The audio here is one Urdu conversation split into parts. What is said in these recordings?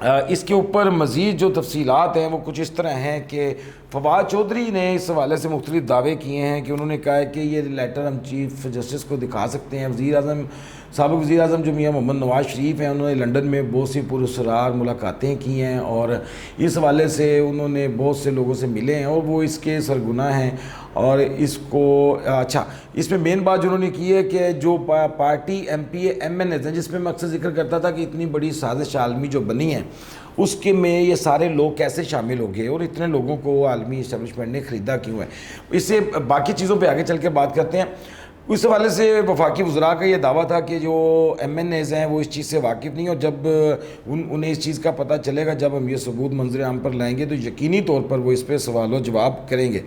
اس کے اوپر مزید جو تفصیلات ہیں وہ کچھ اس طرح ہیں کہ فواد چودھری نے اس حوالے سے مختلف دعوے کیے ہیں کہ انہوں نے کہا ہے کہ یہ لیٹر ہم چیف جسٹس کو دکھا سکتے ہیں. سابق وزیر اعظم جو میاں محمد نواز شریف ہیں انہوں نے لنڈن میں بہت سی پراسرار ملاقاتیں کی ہیں اور اس حوالے سے انہوں نے بہت سے لوگوں سے ملے ہیں اور وہ اس کے سرگناہ ہیں. اور اس کو اس میں مین بات جو انہوں نے کی ہے کہ جو party M P A M N As ہیں جس میں میں اکثر ذکر کرتا تھا کہ اتنی بڑی سازش عالمی جو بنی ہے اس کے میں یہ سارے لوگ کیسے شامل ہو گئے اور اتنے لوگوں کو عالمی اسٹیبلشمنٹ نے خریدا کیوں ہے. اس سے باقی چیزوں پہ آگے چل کے بات کرتے ہیں. اس حوالے سے وفاقی وزراء کا یہ دعویٰ تھا کہ جو ایم این ایز ہیں وہ اس چیز سے واقف نہیں اور جب انہیں اس چیز کا پتہ چلے گا جب ہم یہ ثبوت منظر عام پر لائیں گے تو یقینی طور پر وہ اس پہ سوال و جواب کریں گے.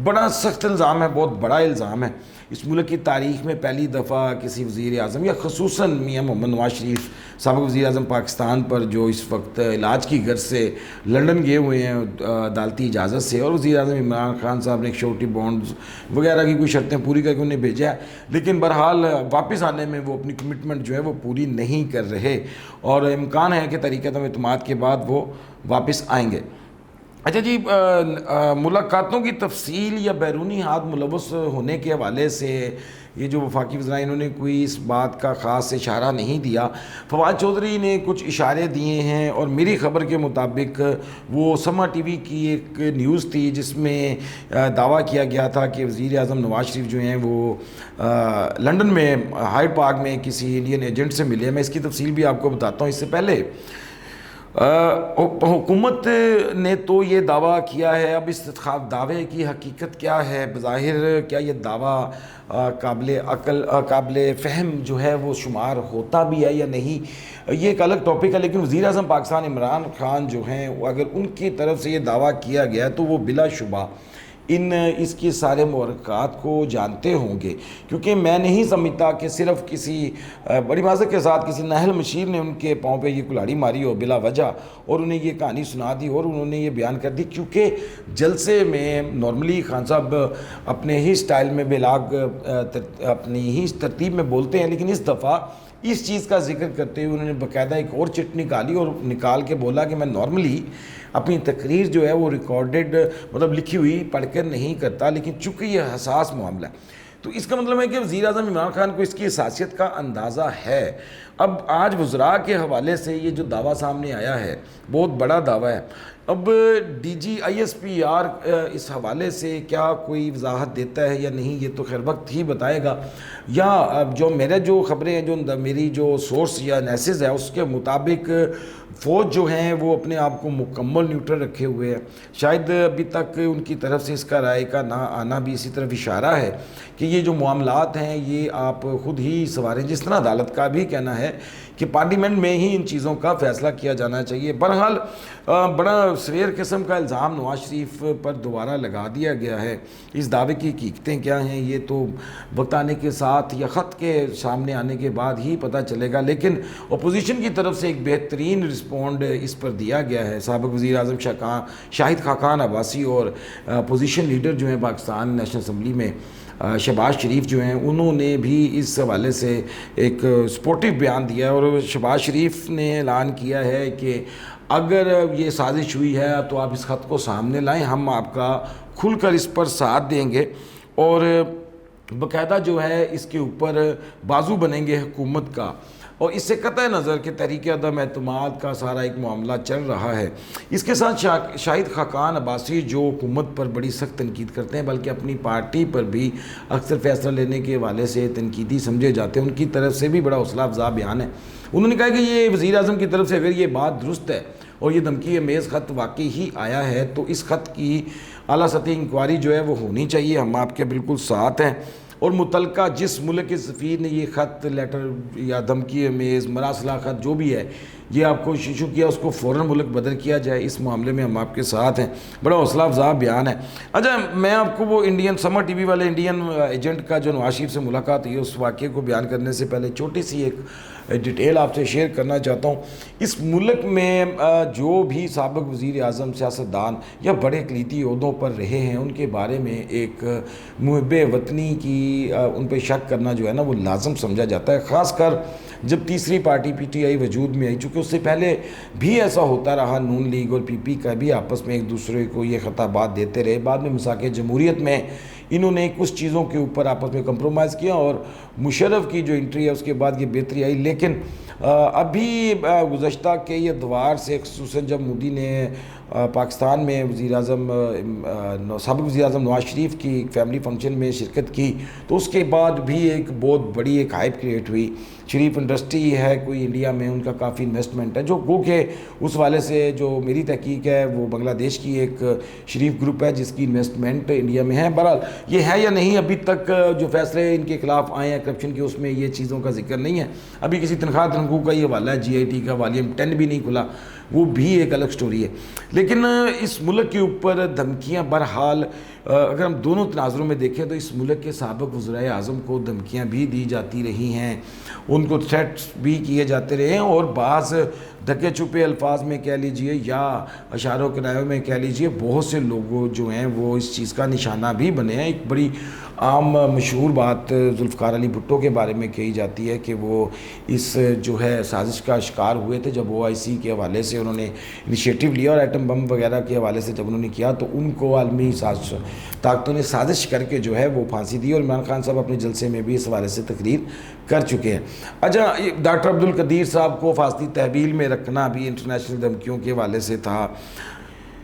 بڑا سخت الزام ہے, بہت بڑا الزام ہے. اس ملک کی تاریخ میں پہلی دفعہ کسی وزیر اعظم یا خصوصاً میاں محمد نواز شریف سابق وزیر اعظم پاکستان پر جو اس وقت علاج کی غرض سے لنڈن گئے ہوئے ہیں عدالتی اجازت سے, اور وزیر اعظم عمران خان صاحب نے شیورٹی بانڈز وغیرہ کی کوئی شرطیں پوری کر کے انہیں بھیجا ہے, لیکن بہرحال واپس آنے میں وہ اپنی کمٹمنٹ جو ہے وہ پوری نہیں کر رہے اور امکان ہے کہ طریقہ اعتماد کے بعد وہ واپس آئیں گے. اچھا جی, ملاقاتوں کی تفصیل یا بیرونی ہاتھ ملوث ہونے کے حوالے سے یہ جو وفاقی وزراء انہوں نے کوئی اس بات کا خاص اشارہ نہیں دیا. فواد چودھری نے کچھ اشارے دیے ہیں اور میری خبر کے مطابق وہ سما ٹی وی کی ایک نیوز تھی جس میں دعویٰ کیا گیا تھا کہ وزیر اعظم نواز شریف جو ہیں وہ لنڈن میں ہائیڈ پارک میں کسی انڈین ایجنٹ سے ملے. میں اس کی تفصیل بھی آپ کو بتاتا ہوں. اس سے پہلے حکومت نے تو یہ دعویٰ کیا ہے, اب اس دعوے کی حقیقت کیا ہے, بظاہر کیا یہ دعویٰ قابل عقل قابل فہم جو ہے وہ شمار ہوتا بھی ہے یا نہیں, یہ ایک الگ ٹاپک ہے. لیکن وزیر اعظم پاکستان عمران خان جو ہیں اگر ان کی طرف سے یہ دعویٰ کیا گیا تو وہ بلا شبہ اس کے سارے محرکات کو جانتے ہوں گے, کیونکہ میں نہیں سمجھتا کہ صرف کسی بڑی معذرت کے ساتھ کسی نااہل مشیر نے ان کے پاؤں پہ یہ کلاڑی ماری ہو بلا وجہ اور انہیں یہ کہانی سنا دی اور انہوں نے یہ بیان کر دی, کیونکہ جلسے میں نارملی خان صاحب اپنے ہی سٹائل میں بلاگ اپنی ہی ترتیب میں بولتے ہیں, لیکن اس دفعہ اس چیز کا ذکر کرتے ہوئے انہوں نے باقاعدہ ایک اور چٹ نکالی اور نکال کے بولا کہ میں نارملی اپنی تقریر جو ہے وہ ریکارڈڈ مطلب لکھی ہوئی پڑھ کر نہیں کرتا, لیکن چونکہ یہ حساس معاملہ ہے تو اس کا مطلب ہے کہ وزیر اعظم عمران خان کو اس کی حساسیت کا اندازہ ہے. اب آج وزراء کے حوالے سے یہ جو دعویٰ سامنے آیا ہے بہت بڑا دعویٰ ہے. اب D G I S P R اس حوالے سے کیا کوئی وضاحت دیتا ہے یا نہیں یہ تو خیر وقت ہی بتائے گا, یا جو میرے جو خبریں ہیں جو میری جو سورس یا انالیسز ہے اس کے مطابق فوج جو ہیں وہ اپنے آپ کو مکمل نیوٹرل رکھے ہوئے ہیں. شاید ابھی تک ان کی طرف سے اس کا رائے کا نہ آنا بھی اسی طرف اشارہ ہے کہ یہ جو معاملات ہیں یہ آپ خود ہی سنواریں, جس طرح عدالت کا بھی کہنا ہے کہ پارلیمنٹ میں ہی ان چیزوں کا فیصلہ کیا جانا چاہیے. بہرحال بڑا سویر قسم کا الزام نواز شریف پر دوبارہ لگا دیا گیا ہے. اس دعوے کی حقیقتیں کیا ہیں یہ تو وقت آنے کے ساتھ یا خط کے سامنے آنے کے بعد ہی پتہ چلے گا, لیکن اپوزیشن کی طرف سے ایک بہترین رسپونڈ اس پر دیا گیا ہے. سابق وزیر اعظم شاہد خاقان عباسی اور اپوزیشن لیڈر جو ہیں پاکستان نیشنل اسمبلی میں شہباز شریف جو ہیں انہوں نے بھی اس حوالے سے ایک سپورٹیو بیان دیا اور شہباز شریف نے اعلان کیا ہے کہ اگر یہ سازش ہوئی ہے تو آپ اس خط کو سامنے لائیں, ہم آپ کا کھل کر اس پر ساتھ دیں گے اور باقاعدہ جو ہے اس کے اوپر بازو بنیں گے حکومت کا. اور اس سے قطع نظر کہ تحریک عدم اعتماد کا سارا ایک معاملہ چل رہا ہے. اس کے ساتھ شاہد خاقان عباسی جو حکومت پر بڑی سخت تنقید کرتے ہیں بلکہ اپنی پارٹی پر بھی اکثر فیصلہ لینے کے حوالے سے تنقیدی سمجھے جاتے ہیں, ان کی طرف سے بھی بڑا حوصلہ افزا بیان ہے. انہوں نے کہا کہ یہ وزیر اعظم کی طرف سے اگر یہ بات درست ہے اور یہ دھمکی امیز خط واقعی ہی آیا ہے تو اس خط کی اعلیٰ سطحی انکوائری جو ہے وہ ہونی چاہیے. ہم آپ کے بالکل ساتھ ہیں اور متعلقہ جس ملک کے سفیر نے یہ خط لیٹر یا دھمکی امیز مراسلہ خط جو بھی ہے یہ آپ کو ایشو کیا اس کو فوراً ملک بدر کیا جائے. اس معاملے میں ہم آپ کے ساتھ ہیں. بڑا حوصلہ افزا بیان ہے. اچھا میں آپ کو وہ انڈین سما ٹی وی والے انڈین ایجنٹ کا جو نواز شریف سے ملاقات ہوئی اس واقعے کو بیان کرنے سے پہلے چھوٹی سی ایک ڈیٹیل آپ سے شیئر کرنا چاہتا ہوں. اس ملک میں جو بھی سابق وزیر اعظم سیاستدان یا بڑے اقلیتی عہدوں پر رہے ہیں ان کے بارے میں ایک محب وطنی کی بھی ان پہ شک کرنا جو ہے نا وہ لازم سمجھا جاتا ہے، خاص کر جب تیسری پارٹی پی ٹی آئی وجود میں آئی، چونکہ اس سے پہلے بھی ایسا ہوتا رہا، نون لیگ اور پی پی کا بھی آپس میں ایک دوسرے کو یہ خطابات دیتے رہے، بعد میں مساق جمہوریت میں انہوں نے کچھ چیزوں کے اوپر آپس میں کمپرومائز کیا اور مشرف کی جو انٹری ہے اس کے بعد یہ بہتری آئی، لیکن ابھی گزشتہ کئی ادوار سے خصوصاً جب مودی نے پاکستان میں سابق وزیر اعظم نواز شریف کی ایک فیملی فنکشن میں شرکت کی، تو اس کے بعد بھی ایک بہت بڑی ایک ہائپ کریٹ ہوئی۔ شریف انڈسٹری ہے کوئی انڈیا میں، ان کا کافی انویسٹمنٹ ہے، جو گو کہ اس والے سے جو میری تحقیق ہے وہ بنگلہ دیش کی ایک شریف گروپ ہے جس کی انویسٹمنٹ انڈیا میں ہے۔ بہرحال یہ ہے یا نہیں، ابھی تک جو فیصلے ان کے خلاف آئے ہیں کرپشن کے، اس میں یہ چیزوں کا ذکر نہیں ہے۔ ابھی کسی تنخواہ تنخواہ کا یہ حوالہ ہے، جی آئی ٹی کا والیوم 10 بھی نہیں کھلا، وہ بھی ایک الگ سٹوری ہے۔ لیکن اس ملک کے اوپر دھمکیاں، بہرحال اگر ہم دونوں تناظروں میں دیکھیں تو اس ملک کے سابق وزرائے اعظم کو دھمکیاں بھی دی جاتی رہی ہیں، ان کو تھریٹس بھی کیے جاتے رہے ہیں، اور بعض ڈھکے چھپے الفاظ میں کہہ لیجئے یا اشاروں کنایوں میں کہہ لیجئے، بہت سے لوگوں جو ہیں وہ اس چیز کا نشانہ بھی بنے ہیں۔ ایک بڑی عام مشہور بات ذوالفقار علی بھٹو کے بارے میں کہی جاتی ہے کہ وہ اس جو ہے سازش کا شکار ہوئے تھے، جب OIC کے حوالے سے انہوں نے انیشیٹو لیا اور ایٹم بم وغیرہ کے حوالے سے جب انہوں نے کیا تو ان کو عالمی طاقتوں نے سازش کر کے جو ہے وہ پھانسی دی، اور عمران خان صاحب اپنے جلسے میں بھی اس حوالے سے تقریر کر چکے ہیں۔ اچھا، ڈاکٹر عبدالقدیر صاحب کو فاسدی تحویل میں رکھنا بھی انٹرنیشنل دھمکیوں کے حوالے سے تھا۔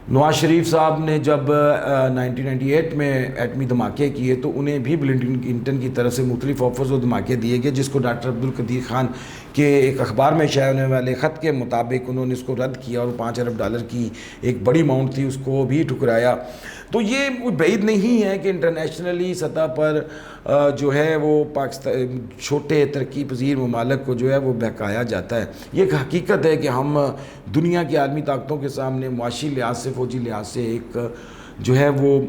نواز شریف صاحب نے جب 1998 میں ایٹمی دھماکے کیے تو انہیں بھی بل کلنٹن کی طرف سے مختلف آفرز و دھماکے دیے گئے، جس کو ڈاکٹر عبدالقدیر خان کے ایک اخبار میں شائع ہونے والے خط کے مطابق انہوں نے اس کو رد کیا، اور $5 ارب کی ایک بڑی اماؤنٹ تھی اس کو بھی ٹھکرایا۔ تو یہ بعید نہیں ہے کہ انٹرنیشنلی سطح پر جو ہے وہ پاکستان چھوٹے ترقی پذیر ممالک کو جو ہے وہ بہکایا جاتا ہے۔ یہ ایک حقیقت ہے کہ ہم دنیا کی عالمی طاقتوں کے سامنے معاشی لحاظ سے، فوجی لحاظ سے ایک جو ہے وہ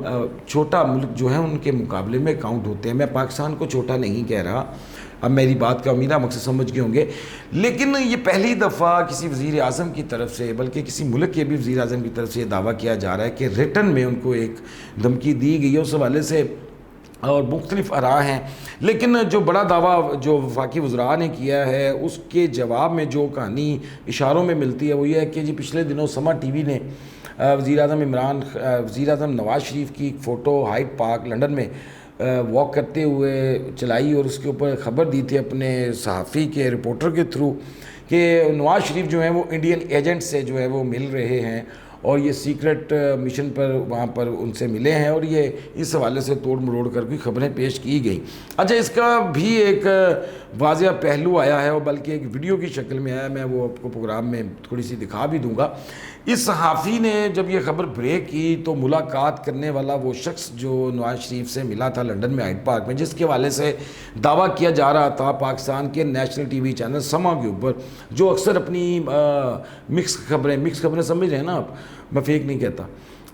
چھوٹا ملک جو ہے ان کے مقابلے میں کاؤنٹ ہوتے ہیں۔ میں پاکستان کو چھوٹا نہیں کہہ رہا، اب میری بات کا امید ہے مقصد سمجھ گئے ہوں گے، لیکن یہ پہلی دفعہ کسی وزیر اعظم کی طرف سے، بلکہ کسی ملک کے بھی وزیر اعظم کی طرف سے یہ دعویٰ کیا جا رہا ہے کہ ریٹن میں ان کو ایک دھمکی دی گئی ہے اس حوالے سے، اور مختلف آراء ہیں۔ لیکن جو بڑا دعویٰ جو وفاقی وزراء نے کیا ہے اس کے جواب میں جو کہانی اشاروں میں ملتی ہے وہ یہ ہے کہ جی پچھلے دنوں سما ٹی وی نے وزیر اعظم نواز شریف کی ایک فوٹو ہائیڈ پارک لنڈن میں واک کرتے ہوئے چلائی، اور اس کے اوپر خبر دی تھی اپنے صحافی کے رپورٹر کے تھرو کہ نواز شریف جو ہیں وہ انڈین ایجنٹ سے جو ہے وہ مل رہے ہیں، اور یہ سیکرٹ مشن پر وہاں پر ان سے ملے ہیں، اور یہ اس حوالے سے توڑ مروڑ کر کوئی خبریں پیش کی گئیں۔ اچھا، اس کا بھی ایک واضح پہلو آیا ہے، اور بلکہ ایک ویڈیو کی شکل میں آیا، میں وہ آپ کو پروگرام میں تھوڑی سی دکھا بھی دوں گا۔ اس صحافی نے جب یہ خبر بریک کی تو ملاقات کرنے والا وہ شخص جو نواز شریف سے ملا تھا لنڈن میں ہائیڈ پارک میں، جس کے حوالے سے دعویٰ کیا جا رہا تھا پاکستان کے نیشنل ٹی وی چینل سما کے اوپر، جو اکثر اپنی مکس خبریں سمجھ رہے ہیں نا آپ، میں فیک نہیں کہتا،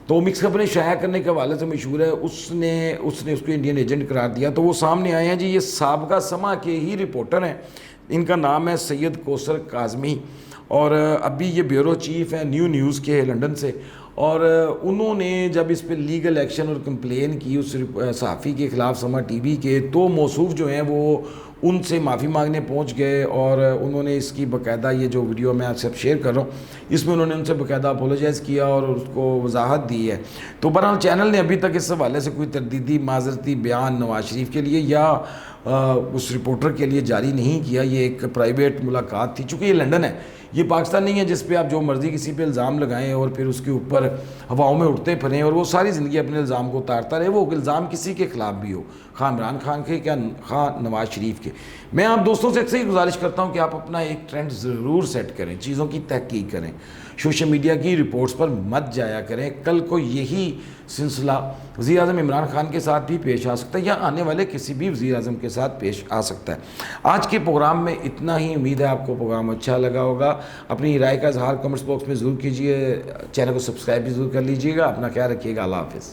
تو مکس خبریں شائع کرنے کے حوالے سے مشہور ہے، اس نے اس کو انڈین ایجنٹ قرار دیا۔ تو وہ سامنے آئے ہیں جی، یہ سابقہ سما کے ہی رپورٹر ہیں، ان کا نام ہے سید کوثر کاظمی، اور ابھی یہ بیورو چیف ہیں نیوز کے لنڈن سے، اور انہوں نے جب اس پہ لیگل ایکشن اور کمپلین کی اس صحافی کے خلاف سما ٹی وی کے، تو موصوف جو ہیں وہ ان سے معافی مانگنے پہنچ گئے، اور انہوں نے اس کی باقاعدہ یہ جو ویڈیو میں آپ سے شیئر کر رہا ہوں اس میں انہوں نے ان سے باقاعدہ اپولوجائز کیا اور اس کو وضاحت دی ہے۔ تو بہرحال چینل نے ابھی تک اس حوالے سے کوئی تردیدی معذرتی بیان نواز شریف کے لیے یا اس رپورٹر کے لیے جاری نہیں کیا۔ یہ ایک پرائیویٹ ملاقات تھی، چونکہ یہ لنڈن ہے، یہ پاکستان نہیں ہے جس پہ آپ جو مرضی کسی پہ الزام لگائیں اور پھر اس کے اوپر ہواؤں میں اڑتے پھریں اور وہ ساری زندگی اپنے الزام کو اتارتا رہے، وہ الزام کسی کے خلاف بھی ہو، خواہ عمران خان کے کیا خواہ نواز شریف کے۔ میں آپ دوستوں سے اکثر ہی گزارش کرتا ہوں کہ آپ اپنا ایک ٹرینڈ ضرور سیٹ کریں، چیزوں کی تحقیق کریں، سوشل میڈیا کی رپورٹس پر مت جایا کریں۔ کل کو یہی سلسلہ وزیر اعظم عمران خان کے ساتھ بھی پیش آ سکتا ہے یا آنے والے کسی بھی وزیر اعظم کے ساتھ پیش آ سکتا ہے۔ آج کے پروگرام میں اتنا ہی، امید ہے آپ کو پروگرام اچھا لگا ہوگا۔ اپنی رائے کا اظہار کمنٹس باکس میں ضرور کیجیے، چینل کو سبسکرائب بھی ضرور کر لیجیے گا۔ اپنا خیال رکھیے گا، اللہ حافظ۔